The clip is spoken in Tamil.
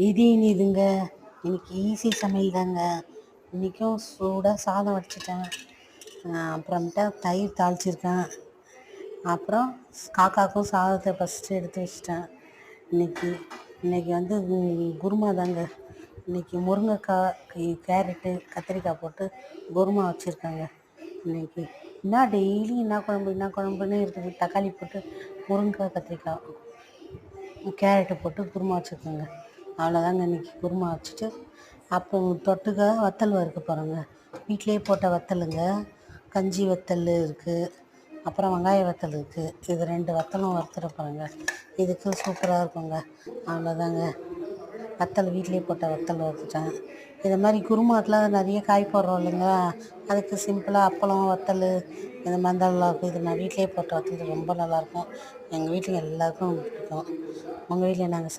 இது இனிதுங்க. இன்னைக்கு ஈஸி சமையல் தாங்க. இன்றைக்கும் சூடாக சாதம் வடிச்சிட்டேன். அப்புறமேட்டா தயிர் தாளிச்சிருக்கேன். அப்புறம் காக்காவுக்கும் சாதத்தை ஃபஸ்ட்டு எடுத்து வச்சிட்டேன். இன்னைக்கு இன்னைக்கு வந்து குருமா தாங்க. இன்னைக்கு முருங்கைக்காய், கேரட்டு, கத்திரிக்காய் போட்டு குருமா வச்சுருக்காங்க. இன்னைக்கு என்ன டெய்லி என்ன குழம்புன்னு இருக்குது. தக்காளி போட்டு முருங்கைக்காய், கத்திரிக்காய், கேரட்டு போட்டு குருமா வச்சுருக்கேங்க. அவ்வளோதாங்க. இன்றைக்கி குருமா வச்சுட்டு அப்புறம் தொட்டுக்க வத்தல் வறுக்க போகிறேங்க. வீட்டிலே போட்ட வத்தலுங்க. கஞ்சி வத்தல் இருக்குது, அப்புறம் வெங்காய வத்தல் இருக்குது. இது 2 வத்தலும் வறுத்துட போகிறேங்க. இதுக்கு சூப்பராக இருக்குங்க. அவ்வளோதாங்க. வத்தல் வீட்டிலே போட்ட வத்தல் வறுத்துட்டேன். இது மாதிரி குருமாக்கெலாம் நிறைய காய் போடுறோம் இல்லைங்க. அதுக்கு சிம்பிளாக அப்பளம், வத்தல் இந்த மாதிரி தான் நல்லாயிருக்கும். இது நான் வீட்டிலே போட்ட வத்தல் ரொம்ப நல்லாயிருக்கும். எங்கள் வீட்டில் எல்லாருக்கும் பிடிக்கும். உங்கள் வீட்டில் நாங்கள்